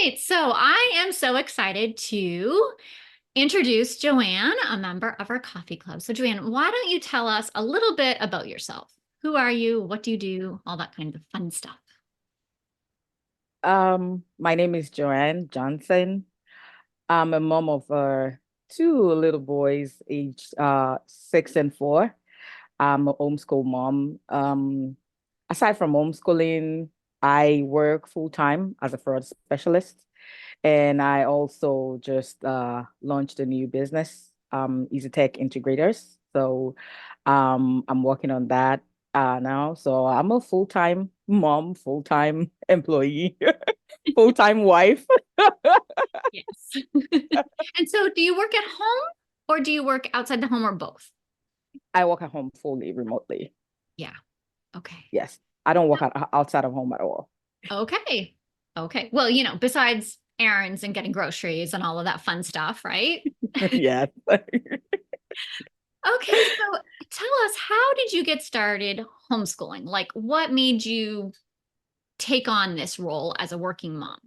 right. So I am so excited to introduce Joanne, a member of our coffee club. So, Joanne, why don't you tell us a little bit about yourself? Who are you? What do you do? All that kind of fun stuff. My name is Joanne Johnson. I'm a mom of two little boys, aged 6 and 4. I'm a homeschool mom. Aside from homeschooling, I work full time as a fraud specialist, and I also just launched a new business, Easy Tech Integrators. So, I'm working on that now. So I'm a full-time mom, full-time employee, full-time wife. Yes. And so, do you work at home or do you work outside the home or both? I work at home fully remotely. Yeah. Okay. Yes, I don't work outside of home at all. Okay. Okay. Well, besides errands and getting groceries and all of that fun stuff, right? Yes. Okay, so tell us, how did you get started homeschooling? Like, what made you take on this role as a working mom?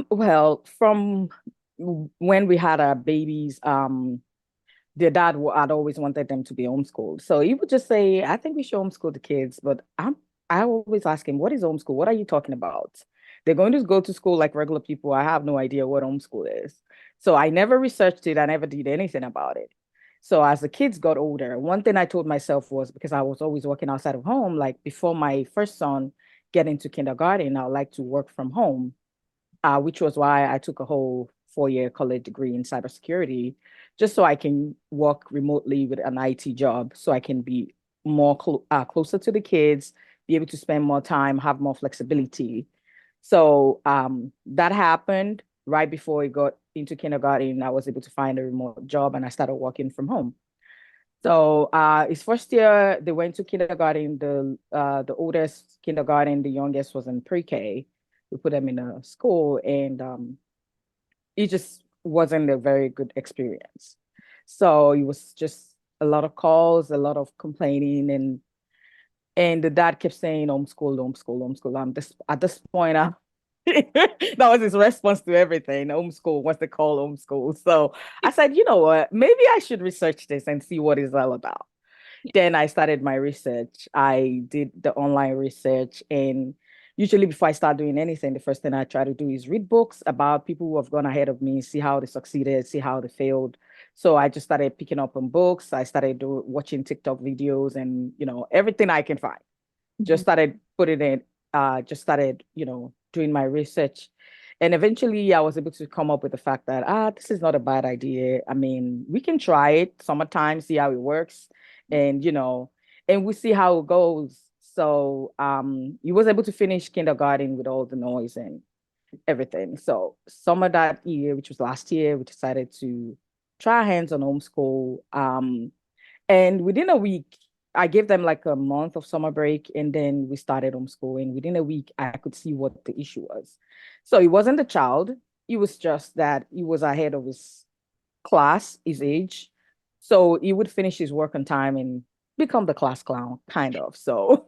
Well, from when we had our babies, their dad had always wanted them to be homeschooled. So he would just say, I think we should homeschool the kids. But I always ask him, what is homeschool? What are you talking about? They're going to go to school like regular people. I have no idea what homeschool is. So I never researched it. I never did anything about it. So as the kids got older, one thing I told myself was because I was always working outside of home, like before my first son get into kindergarten, I would like to work from home, which was why I took a whole 4-year college degree in cybersecurity, just so I can work remotely with an IT job, so I can be more closer to the kids, be able to spend more time, have more flexibility. So that happened right before he got into kindergarten. I was able to find a remote job and I started working from home. So his first year, they went to kindergarten. The oldest kindergarten, the youngest was in pre-K. We put them in a school, and it just wasn't a very good experience. So it was just a lot of calls, a lot of complaining, and the dad kept saying homeschool, homeschool, homeschool. I'm this at this point, that was his response to everything. Homeschool, what's the call homeschool? So I said, you know what? Maybe I should research this and see what it's all about. Yeah. Then I started my research. I did the online research, and usually before I start doing anything, the first thing I try to do is read books about people who have gone ahead of me, see how they succeeded, see how they failed. So I just started picking up on books. I started watching TikTok videos and, everything I can find. Just Mhm. started putting it, just started, doing my research. And eventually I was able to come up with the fact that, this is not a bad idea. I mean, we can try it summertime, see how it works, and, and we see how it goes. So he was able to finish kindergarten with all the noise and everything. So summer that year, which was last year, we decided to try our hands on homeschool. And within a week, I gave them like a month of summer break, and then we started homeschooling. Within a week, I could see what the issue was. So it wasn't the child, it was just that he was ahead of his class, his age. So he would finish his work on time and become the class clown, kind of. So,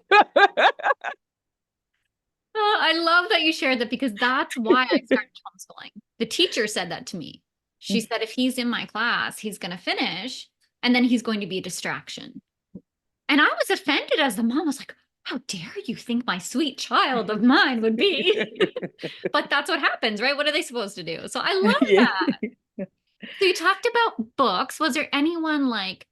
I love that you shared that because that's why I started homeschooling. The teacher said that to me. She said, if he's in my class, he's going to finish and then he's going to be a distraction. And I was offended as the mom. I was like, how dare you think my sweet child of mine would be? But that's what happens, right? What are they supposed to do? So I love yeah. that. So you talked about books. Was there anyone like,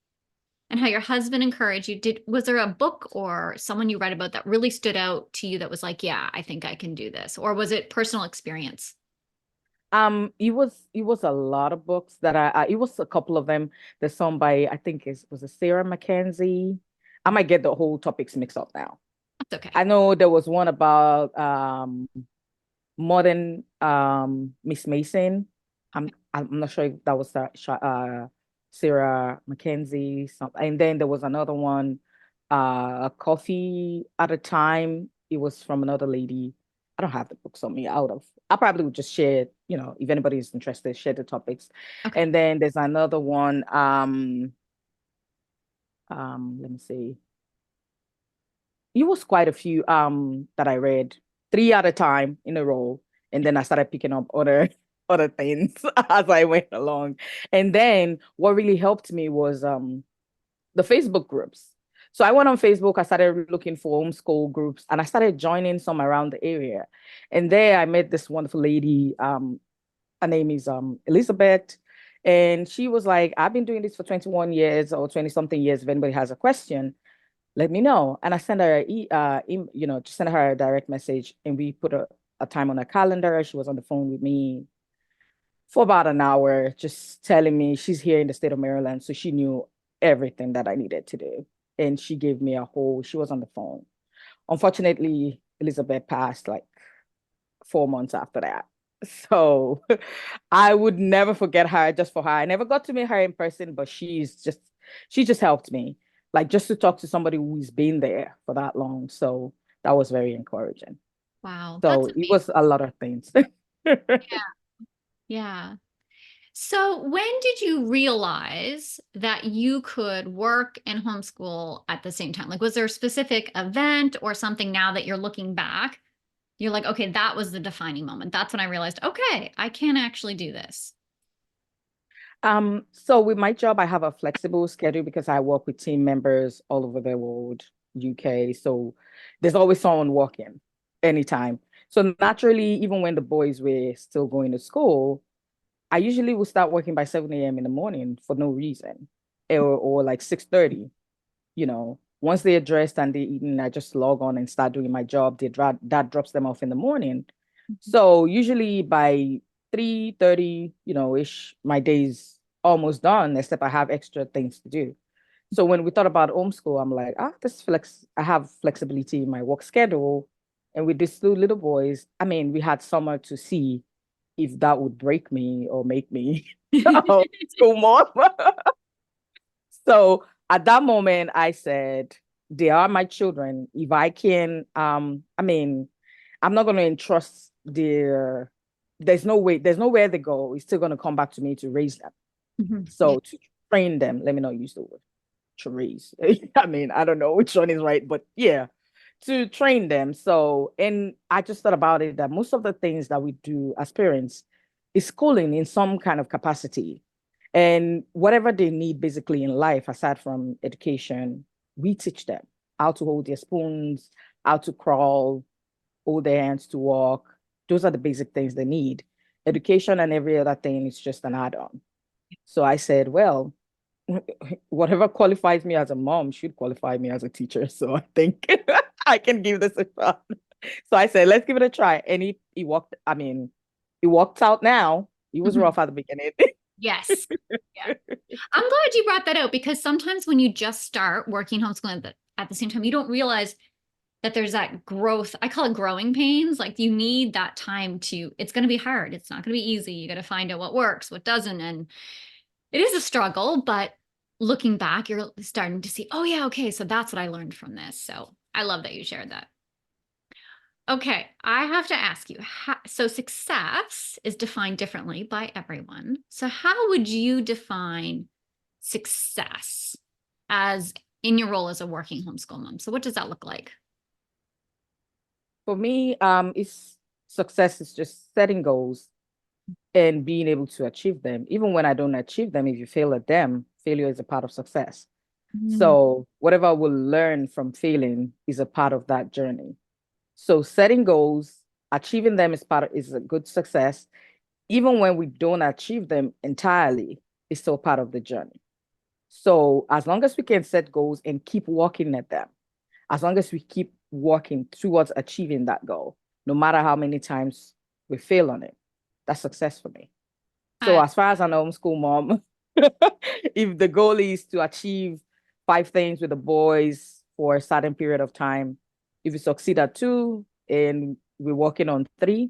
and how your husband encouraged you? Was there a book or someone you read about that really stood out to you that was like, yeah, I think I can do this? Or was it personal experience? It was a lot of books that it was a couple of them. There's some by I think it was a Sarah Mackenzie. I might get the whole topics mixed up now. That's okay. I know there was one about modern Miss Mason. I'm not sure if that was Sarah Mackenzie. And then there was another one, a coffee at a time. It was from another lady. I don't have the books on me. I probably would just share it, if anybody is interested, share the topics. Okay. And then there's another one. Let me see. It was quite a few that I read. three at a time in a row. And then I started picking up other things as I went along. And then what really helped me was the Facebook groups. So I went on Facebook, I started looking for homeschool groups, and I started joining some around the area. And there I met this wonderful lady. Her name is Elizabeth. And she was like, I've been doing this for 21 years or 20 something years. If anybody has a question, let me know. And I sent her, just sent her a direct message, and we put a time on her calendar. She was on the phone with me for about an hour, just telling me she's here in the state of Maryland. So she knew everything that I needed to do. And she gave me she was on the phone. Unfortunately, Elizabeth passed like 4 months after that. So I would never forget her just for her. I never got to meet her in person, but she just helped me. Like just to talk to somebody who's been there for that long. So that was very encouraging. Wow, that's So it was a lot of things. yeah. Yeah. So when did you realize that you could work and homeschool at the same time? Like, was there a specific event or something now that you're looking back? You're like, okay, that was the defining moment. That's when I realized, okay, I can actually do this. So with my job, I have a flexible schedule because I work with team members all over the world, UK. So there's always someone working anytime. So naturally, even when the boys were still going to school, I usually will start working by 7 a.m. in the morning for no reason, or like 6:30. Once they're dressed and they're eating, I just log on and start doing my job. That drops them off in the morning. So usually by 3:30, ish, my day's almost done, except I have extra things to do. So when we thought about homeschool, I'm like, I have flexibility in my work schedule. And with these two little boys, I mean, we had summer to see if that would break me or make me school more. So at that moment, I said, they are my children. If I can, I mean, I'm not going to entrust there's no way, there's nowhere they go. It's still going to come back to me to raise them. Yeah. So to train them, let me not use the word to raise. I mean, I don't know which one is right, but yeah, to train them. So, and I just thought about it that most of the things that we do as parents is schooling in some kind of capacity. And whatever they need basically in life, aside from education, we teach them how to hold their spoons, how to crawl, hold their hands to walk. Those are the basic things they need. Education and every other thing is just an add-on. So I said, well, whatever qualifies me as a mom should qualify me as a teacher. So I think I can give this a shot. So I said, let's give it a try. And he worked, I mean, it worked out now. It was rough at the beginning. Yes. Yeah. I'm glad you brought that out because sometimes when you just start working homeschooling at the same time, you don't realize that there's that growth. I call it growing pains. Like you need that time it's going to be hard. It's not going to be easy. You got to find out what works, what doesn't. And it is a struggle, but looking back, you're starting to see, oh yeah, okay. So that's what I learned from this. So I love that you shared that. Okay, I have to ask you, so success is defined differently by everyone. So how would you define success as in your role as a working homeschool mom? So what does that look like? For me, it's success is just setting goals and being able to achieve them. Even when I don't achieve them, if you fail at them, failure is a part of success. Mm. So whatever we'll learn from failing is a part of that journey. So setting goals, achieving them is a good success. Even when we don't achieve them entirely, it's still part of the journey. So as long as we can set goals and keep working at them, as long as we keep working towards achieving that goal, no matter how many times we fail on it, that's success for me. So Uh, as far as an homeschool mom, if the goal is to achieve 5 things with the boys for a certain period of time, if we succeed at 2 and we're working on 3,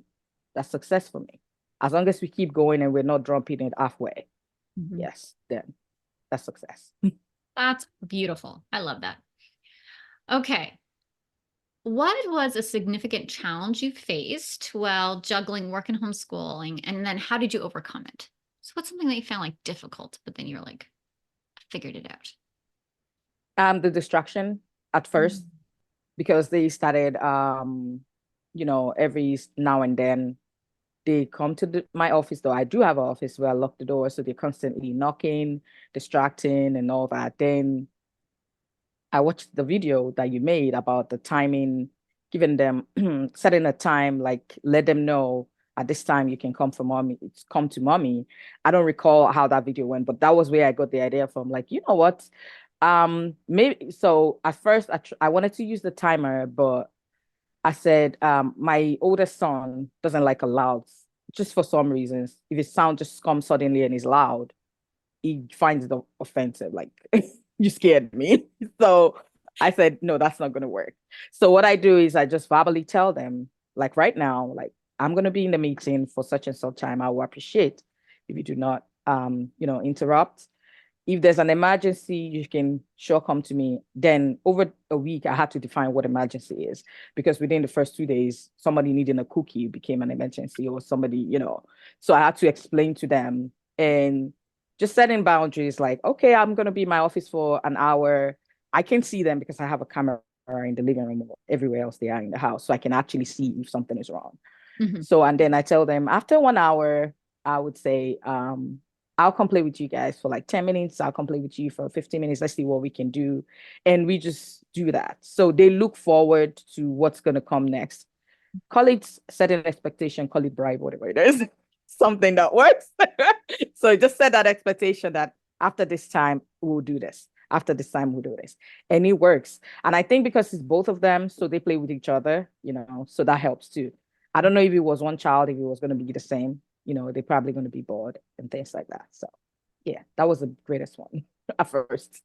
that's success for me. As long as we keep going and we're not dropping it halfway, mhm. yes, then that's success. That's beautiful. I love that. Okay. What was a significant challenge you faced while juggling work and homeschooling? And then how did you overcome it? So what's something that you found like difficult, but then you're like, I figured it out? The distraction at first, Mm. because they started every now and then they come to my office, though I do have an office where I lock the door, so they're constantly knocking, distracting, and all that. Then I watched the video that you made about the timing, giving them setting a time, like let them know at this time you can come for mommy, come to mommy. I don't recall how that video went, but that was where I got the idea from. Like, you know what? Maybe so at first I wanted to use the timer, but I said, my oldest son doesn't like a loud, just for some reasons. If his sound just comes suddenly and is loud, he finds it offensive. Like, you scared me. So I said, no, that's not going to work. So what I do is I just verbally tell them, like right now, like I'm going to be in the meeting for such and such time. I will appreciate if you do not, interrupt. If there's an emergency, you can sure come to me. Then over a week, I had to define what emergency is, because within the first 2 days, somebody needing a cookie became an emergency, or somebody, so I had to explain to them and just setting boundaries like, okay, I'm going to be in my office for an hour. I can see them because I have a camera in the living room or everywhere else they are in the house. So I can actually see if something is wrong. Mhm. So, and then I tell them after 1 hour, I would say, I'll come play with you guys for like 10 minutes. I'll come play with you for 15 minutes. Let's see what we can do. And we just do that. So they look forward to what's going to come next. Call it setting expectation, call it bribe, whatever it is, something that works. So just set that expectation that after this time, we'll do this. After this time, we'll do this. And it works. And I think because it's both of them, so they play with each other, so that helps too. I don't know if it was one child, if it was going to be the same, they're probably going to be bored and things like that. So yeah, that was the greatest one at first.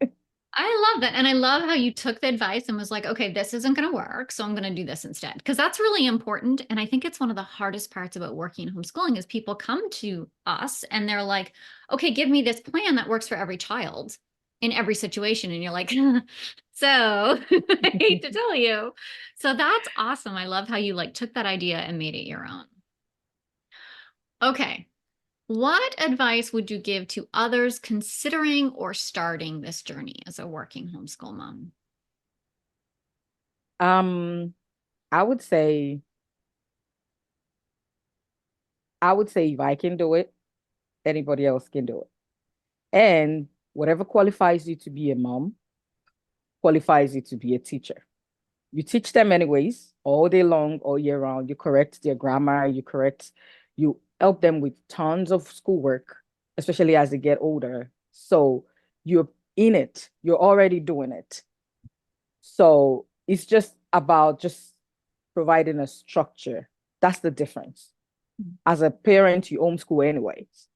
I love that. And I love how you took the advice and was like, okay, this isn't going to work. So I'm going to do this instead. Because that's really important. And I think it's one of the hardest parts about working homeschooling is people come to us and they're like, okay, give me this plan that works for every child in every situation. And you're like, so I hate to tell you. So that's awesome. I love how you like took that idea and made it your own. Okay. What advice would you give to others considering or starting this journey as a working homeschool mom? Um, I would say, if I can do it, anybody else can do it. And whatever qualifies you to be a mom qualifies you to be a teacher. You teach them anyways, all day long, all year round. You correct their grammar, you help them with tons of schoolwork, especially as they get older. So you're in it, you're already doing it. So it's just about just providing a structure. That's the difference. As a parent, you homeschool anyways,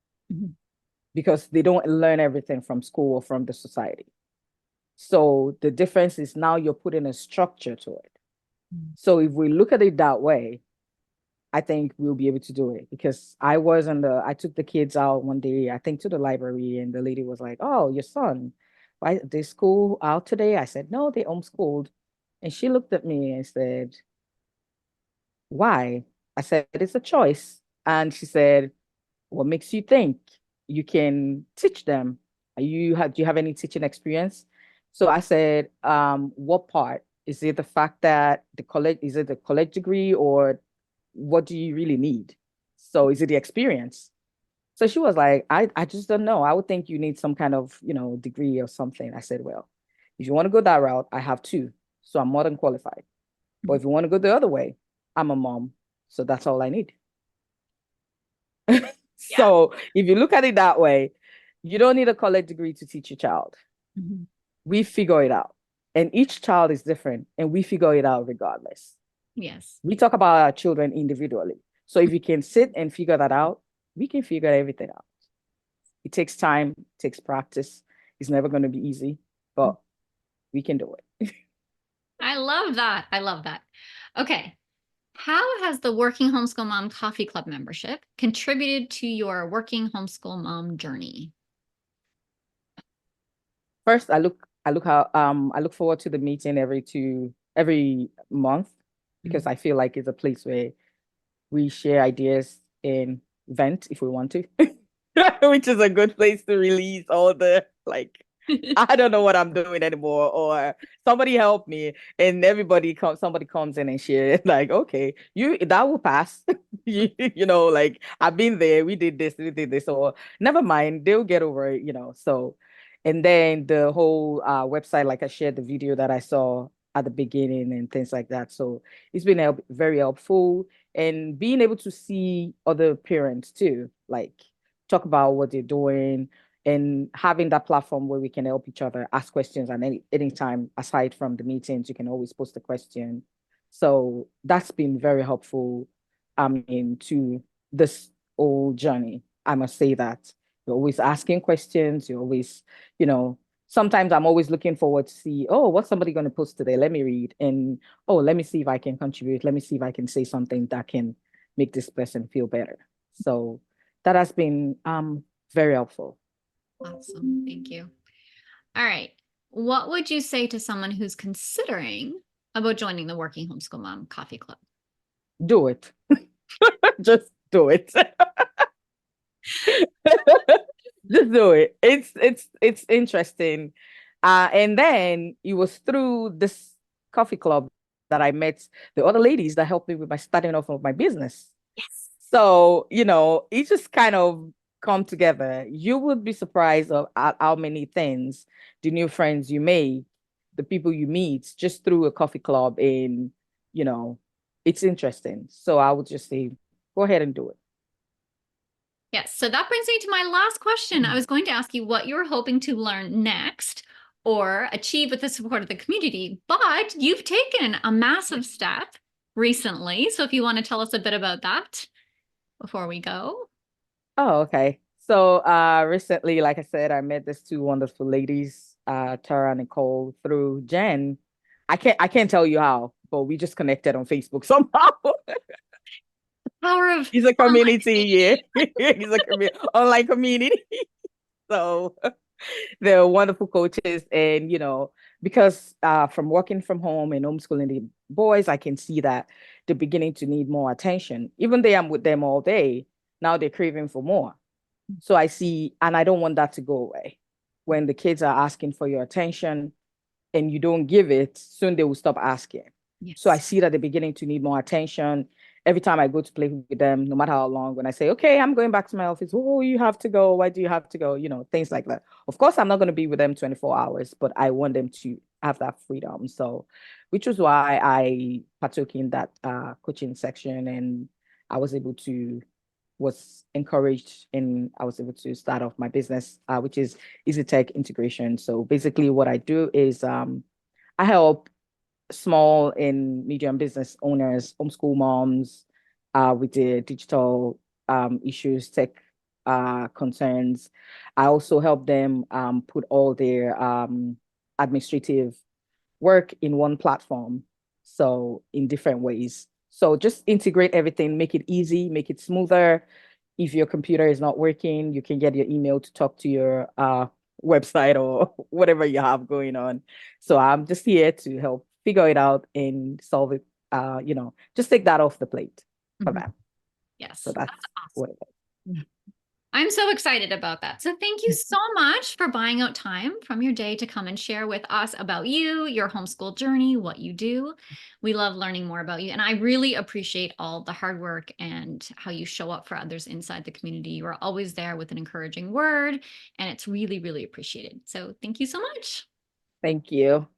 because they don't learn everything from school or from the society. So the difference is now you're putting a structure to it. So if we look at it that way, I think we'll be able to do it, because I took the kids out one day, I think to the library, and the lady was like, oh, your son, why they school out today? I said, no, they homeschooled. And she looked at me and said, why? I said, it's a choice. And she said, what makes you think you can teach them? Do you have any teaching experience? So I said, what part? Is it the fact that is it the college degree, or what do you really need? So is it the experience? So she was like, I just don't know. I would think you need some kind of, degree or something. I said, well, if you want to go that route, I have two. So I'm more than qualified. But if you want to go the other way, I'm a mom. So that's all I need. Yeah. So if you look at it that way, you don't need a college degree to teach your child. We figure it out. And each child is different, and we figure it out regardless. Yes. We talk about our children individually. So if you can sit and figure that out, we can figure everything out. It takes time, it takes practice. It's never going to be easy, but we can do it. I love that. I love that. Okay. How has the Working Homeschool Mom Coffee Club membership contributed to your working homeschool mom journey? First, I look forward to the meeting every month, because I feel like it's a place where we share ideas and vent if we want to, which is a good place to release all the like I don't know what I'm doing anymore, or somebody help me. And somebody comes in and share, like, okay, that will pass. Like I've been there, we did this, or never mind, they'll get over it, So, and then the whole website, like I shared the video that I saw at the beginning and things like that. So it's been very helpful, and being able to see other parents too, like talk about what they're doing, and having that platform where we can help each other ask questions, and any time aside from the meetings, you can always post a question. So that's been very helpful, to this whole journey. I must say that you're always asking questions. You're always, sometimes I'm always looking forward to see, oh, what's somebody going to post today? Let me read. And oh, let me see if I can contribute. Let me see if I can say something that can make this person feel better. So that has been very helpful. Awesome. Thank you. All right. What would you say to someone who's considering about joining the Working Homeschool Mom Coffee Club? Do it. Just do it. Just do it. It's interesting. And then it was through this coffee club that I met the other ladies that helped me with my starting off of my business. Yes. So, it just kind of come together. You would be surprised at how many things, the new friends you make, the people you meet just through a coffee club, and you know, it's interesting. So I would just say, go ahead and do it. Yes. So that brings me to my last question. I was going to ask you what you were hoping to learn next or achieve with the support of the community, but you've taken a massive step recently. So if you want to tell us a bit about that before we go. Oh, okay. So recently, like I said, I met these two wonderful ladies, Tara and Nicole, through Jen. I can't tell you how, but we just connected on Facebook somehow. Power of He's a online community, yeah. He's a online community. So they're wonderful coaches. And, because from working from home and homeschooling the boys, I can see that they're beginning to need more attention. Even though I'm with them all day, now they're craving for more. So I see, and I don't want that to go away. When the kids are asking for your attention and you don't give it, soon they will stop asking. So I Yes. see that they're beginning to need more attention. Every time I go to play with them, no matter how long, when I say, okay, I'm going back to my office, oh, you have to go. Why do you have to go? Things like that. Of course, I'm not going to be with them 24 hours, but I want them to have that freedom. So, which was why I partook in that coaching section, and I was encouraged, and I was able to start off my business, which is Easy Tech Integration. So basically what I do is I help small and medium business owners, homeschool moms, with their digital issues, tech concerns. I also help them put all their administrative work in one platform, so in different ways. So just integrate everything, make it easy, make it smoother. If your computer is not working, you can get your email to talk to your website or whatever you have going on. So I'm just here to help figure it out and solve it. Just take that off the plate for Mhm. that. So Yes. that's That's what awesome. it is. I'm so excited about that. So thank you so much for buying out time from your day to come and share with us about you, your homeschool journey, what you do. We love learning more about you. And I really appreciate all the hard work and how you show up for others inside the community. You are always there with an encouraging word, and it's really, really appreciated. So thank you so much. Thank you.